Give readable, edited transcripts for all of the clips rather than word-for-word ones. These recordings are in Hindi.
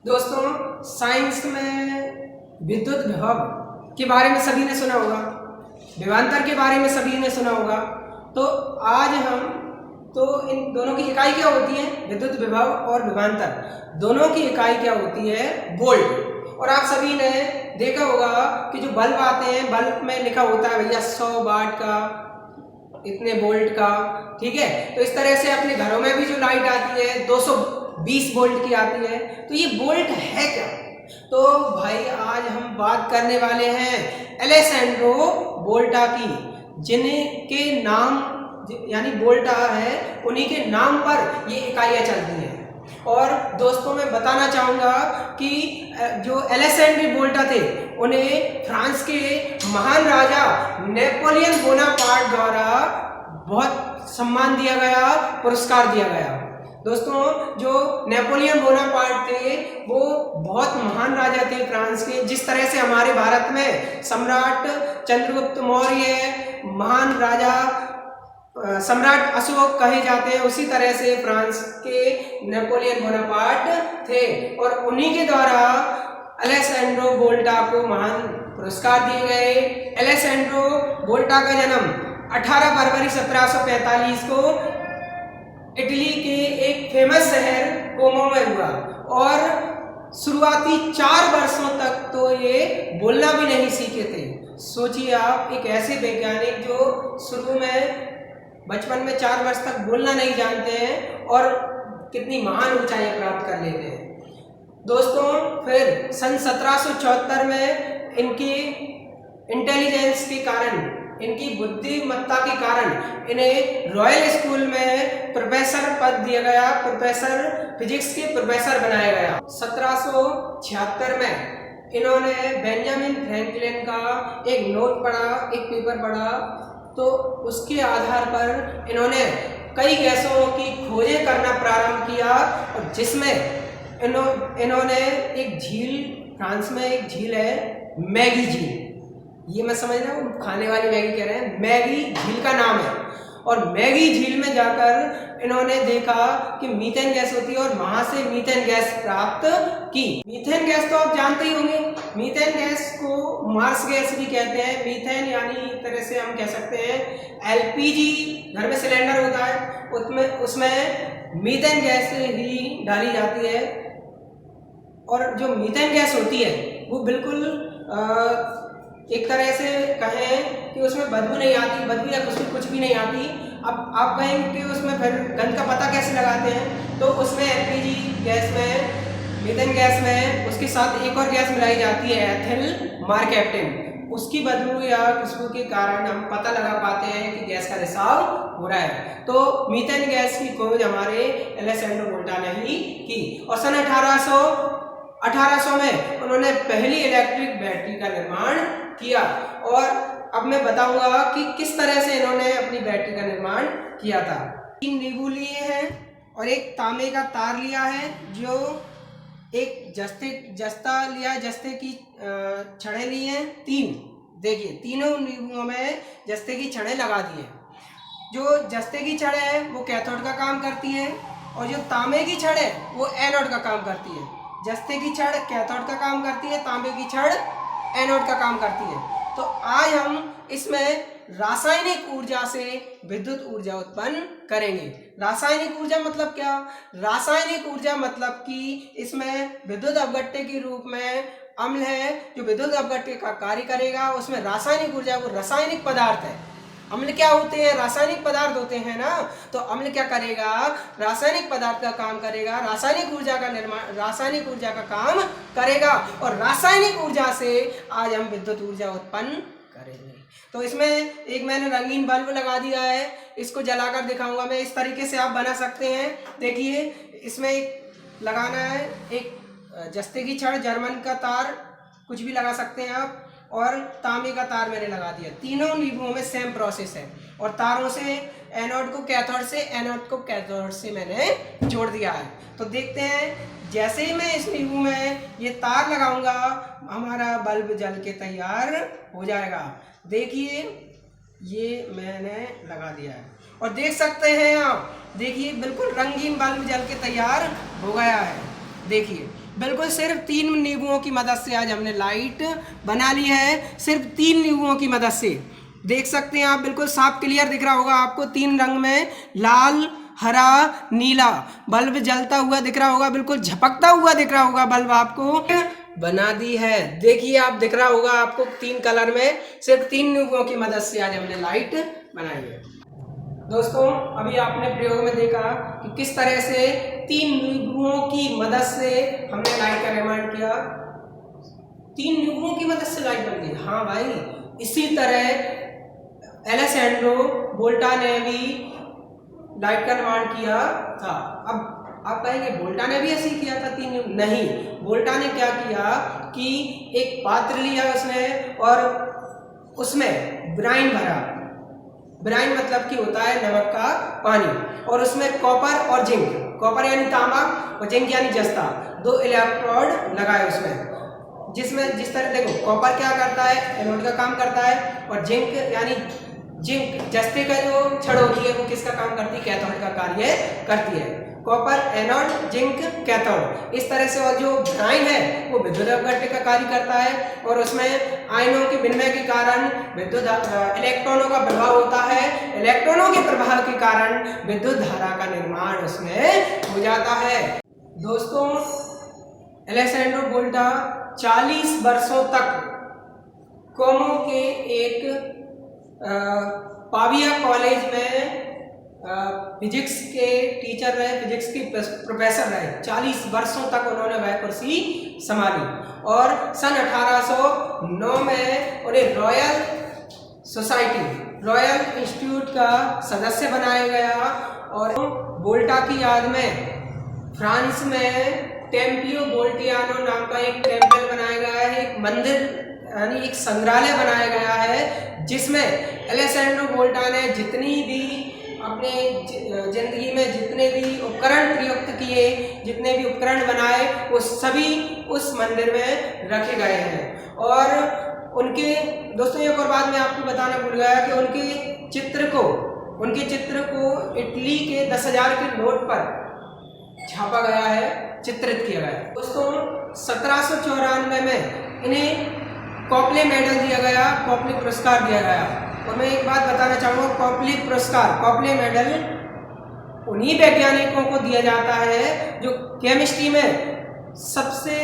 दोस्तों, साइंस में विद्युत विभव के बारे में सभी ने सुना होगा, विभवांतर के बारे में सभी ने सुना होगा। तो आज हम इन दोनों की इकाई क्या होती है, विद्युत विभव और विभवांतर दोनों की इकाई क्या होती है, वोल्ट। और आप सभी ने देखा होगा कि जो बल्ब आते हैं, बल्ब में लिखा होता है भैया 100 वाट का, इतने वोल्ट का, ठीक है। तो इस तरह से अपने घरों में भी जो लाइट आती है 220 वोल्ट की आती है। तो ये वोल्ट है क्या? तो भाई आज हम बात करने वाले हैं एलेसैंड्रो वोल्टा की, जिनके नाम यानी वोल्टा है, उन्हीं के नाम पर ये इकाइयाँ चलती हैं। और दोस्तों मैं बताना चाहूँगा कि जो एलेसैंड्रो वोल्टा थे, उन्हें फ्रांस के महान राजा नेपोलियन बोनापार्ट द्वारा बहुत सम्मान दिया गया, पुरस्कार दिया गया। दोस्तों, जो नेपोलियन बोनापार्ट थे वो बहुत महान राजा थे फ्रांस के। जिस तरह से हमारे भारत में सम्राट चंद्रगुप्त मौर्य महान राजा सम्राट अशोक कहे जाते हैं, उसी तरह से फ्रांस के नेपोलियन बोनापार्ट थे। और उन्हीं के द्वारा एलेसैंड्रो वोल्टा को महान पुरस्कार दिए गए। एलेसैंड्रो वोल्टा का जन्म 18 फरवरी 1745 को इटली के एक फेमस शहर कोमो में हुआ। और शुरुआती 4 वर्षों तक तो ये बोलना भी नहीं सीखे थे। सोचिए आप, एक ऐसे वैज्ञानिक जो शुरू में बचपन में 4 वर्ष तक बोलना नहीं जानते हैं और कितनी महान ऊंचाइयां प्राप्त कर लेते हैं। दोस्तों, फिर सन 1774 में इनकी इंटेलिजेंस के कारण, इनकी बुद्धिमत्ता के कारण इन्हें रॉयल स्कूल में प्रोफेसर पद दिया गया, प्रोफेसर फिजिक्स के प्रोफेसर बनाया गया। 1776 में इन्होंने बेंजामिन फ्रैंकलिन का एक नोट पढ़ा, एक पेपर पढ़ा, तो उसके आधार पर इन्होंने कई गैसों की खोजें करना प्रारंभ किया। और जिसमें इन्होंने एक झील, फ्रांस में एक झील है मैगी झील, ये मैं समझ रहा हूँ खाने वाली मैगी कह रहे हैं, मैगी झील का नाम है। और मैगी झील में जाकर इन्होंने देखा कि मीथेन गैस होती है और वहां से मीथेन गैस प्राप्त की। मीथेन गैस तो आप जानते ही होंगे, मीथेन गैस को मार्स गैस भी कहते हैं। मीथेन यानी एक तरह से हम कह सकते हैं एलपीजी, घर में सिलेंडर होता है, उसमें मीथेन गैस ही डाली जाती है। और जो मीथेन गैस होती है वो बिल्कुल एक तरह से कहें कि उसमें बदबू नहीं आती, बदबू या कुछ भी नहीं आती। अब आप कहेंगे कि उसमें फिर गंध का पता कैसे लगाते हैं? तो उसमें एलपीजी गैस में, मीथेन गैस में उसके साथ एक और गैस मिलाई जाती है, एथिल मार्केप्टेन। उसकी बदबू या खुशबू के कारण हम पता लगा पाते हैं कि गैस का रिसाव हो रहा है। तो मीथेन गैस की खोज हमारे एलेसैंड्रो वोल्टा ने ही की। और सन 1800 में उन्होंने पहली इलेक्ट्रिक बैटरी का निर्माण किया। और अब मैं बताऊंगा कि किस तरह से इन्होंने अपनी बैटरी का निर्माण किया था। 3 नींबू लिए हैं और एक तांबे का तार लिया है, जो एक जस्ता लिया, जस्ते की छड़ें ली हैं 3। देखिए, तीनों नींबुओं में जस्ते की छड़ें लगा दी है। जो जस्ते की छड़ है वो कैथोड का काम करती है और जो तांबे की छड़ है वो एनोड का काम करती है। जस्ते की छड़ कैथोड का काम करती है, तांबे की छड़ एनोड का काम करती है। तो आज हम इसमें रासायनिक ऊर्जा से विद्युत ऊर्जा उत्पन्न करेंगे। रासायनिक ऊर्जा मतलब क्या? रासायनिक ऊर्जा मतलब कि इसमें विद्युत अपघट्य के रूप में अम्ल है जो विद्युत अपघट्य का कार्य करेगा। उसमें रासायनिक ऊर्जा, वो रासायनिक पदार्थ है। अम्ल क्या होते हैं? रासायनिक पदार्थ होते हैं ना। तो अम्ल क्या करेगा? रासायनिक पदार्थ का काम करेगा, रासायनिक ऊर्जा का निर्माण, रासायनिक ऊर्जा का काम करेगा। और रासायनिक ऊर्जा से आज हम विद्युत ऊर्जा उत्पन्न करेंगे। तो इसमें एक मैंने रंगीन बल्ब लगा दिया है, इसको जलाकर दिखाऊंगा मैं। इस तरीके से आप बना सकते हैं। देखिए, इसमें एक लगाना है, एक जस्ते की छड़, जर्मन का तार, कुछ भी लगा सकते हैं आप, और तांबे का तार मैंने लगा दिया। तीनों नींबुओं में सेम प्रोसेस है। और तारों से एनोड को कैथोड से, एनोड को कैथोड से मैंने जोड़ दिया है। तो देखते हैं, जैसे ही मैं इस नींबू में ये तार लगाऊंगा हमारा बल्ब जल के तैयार हो जाएगा। देखिए, ये मैंने लगा दिया है और देख सकते हैं आप, देखिए बिल्कुल रंगीन बल्ब जल के तैयार हो गया है। देखिए बिल्कुल सिर्फ 3 नींबुओं की मदद से आज हमने लाइट बना ली है, सिर्फ 3 नींबुओं की मदद से। देख सकते हैं आप, बिल्कुल साफ क्लियर दिख रहा होगा आपको, 3 रंग में लाल, हरा, नीला बल्ब जलता हुआ दिख रहा होगा, बिल्कुल झपकता हुआ दिख रहा होगा बल्ब आपको बना दी है। देखिए आप, दिख रहा होगा आपको 3 कलर में, सिर्फ 3 नींबुओं की मदद से आज हमने लाइट बनाई है। दोस्तों अभी आपने प्रयोग में देखा कि किस तरह से 3 नींबुओं की मदद से हमने लाइट का निर्माण किया। 3 नींबुओं की मदद से लाइट बनती है। हाँ भाई, इसी तरह एलेसैंड्रो वोल्टा ने भी लाइट का निर्माण किया था। अब आप कहेंगे वोल्टा ने भी ऐसे ही किया था 3 नींबू? नहीं, वोल्टा ने क्या किया कि एक पात्र लिया उसने और उसमें ब्राइन भरा। ब्राइन मतलब कि होता है नमक का पानी, और उसमें कॉपर और जिंक, कॉपर यानी तांबा और जिंक यानी जस्ता, 2 इलेक्ट्रोड लगाए उसमें। जिसमें जिस तरह देखो, कॉपर क्या करता है, एनोड का काम करता है, और जिंक यानी जिंक जस्ते का जो छड़ होती है वो किसका काम करती है, कैथोड का कार्य करती है। कॉपर एनोड, जिंक कैथोड, इस तरह से। और जो ब्राइन है वो विद्युत अपघट्य का कार्य करता है, और उसमें आयनों के विनिमय के कारण विद्युत इलेक्ट्रॉनों का प्रभाव होता है। इलेक्ट्रॉनों के प्रभाव के कारण विद्युत धारा का निर्माण उसमें हो जाता है। दोस्तों एलेसैंड्रो वोल्टा 40 वर्षों तक कोमो के एक पाविया कॉलेज में फिजिक्स के टीचर रहे, फिजिक्स के प्रोफेसर रहे। 40 वर्षों तक उन्होंने वह कुर्सी संभाली, और सन 1809 में उन्हें रॉयल सोसाइटी, रॉयल इंस्टीट्यूट का सदस्य बनाया गया। और वोल्टा की याद में फ्रांस में टेम्पियो वोल्टियानो नाम का एक टेम्पल बनाया गया है, एक मंदिर यानी एक संग्रहालय बनाया गया है, जिसमें एलेसैंड्रो वोल्टा ने जितनी भी अपने जिंदगी में जितने भी उपकरण प्रयुक्त किए, जितने भी उपकरण बनाए, वो सभी उस मंदिर में रखे गए हैं। और उनके दोस्तों एक और बात मैं आपको बताना भूल गया कि उनके चित्र को इटली के 10,000 के नोट पर छापा गया है, चित्रित किया गया है। दोस्तों 1794 में इन्हें कॉपले मेडल दिया गया, कॉपले पुरस्कार दिया गया। और मैं एक बात बताना चाहूँगा, कॉपले पुरस्कार, कॉपले मेडल उन्हीं वैज्ञानिकों को दिया जाता है जो केमिस्ट्री में सबसे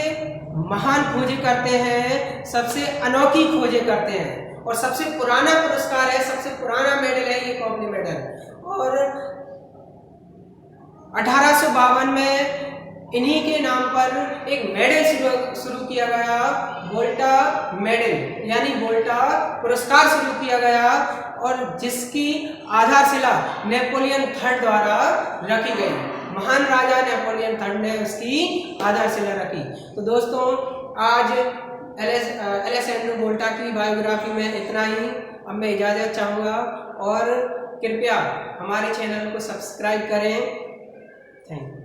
महान खोजें करते हैं, सबसे अनोखी खोजें करते हैं, और सबसे पुराना पुरस्कार है, सबसे पुराना मेडल है ये कॉपले मेडल। और 1852 में इन्हीं के नाम पर एक मेडल शुरू किया गया, वोल्टा मेडल यानी वोल्टा पुरस्कार शुरू किया गया, और जिसकी आधारशिला नेपोलियन III द्वारा रखी गई। महान राजा नेपोलियन III ने उसकी आधारशिला रखी। तो दोस्तों आज एलेसैंड्रो वोल्टा की बायोग्राफी में इतना ही। अब मैं इजाज़त चाहूँगा, और कृपया हमारे चैनल को सब्सक्राइब करें। Thank you.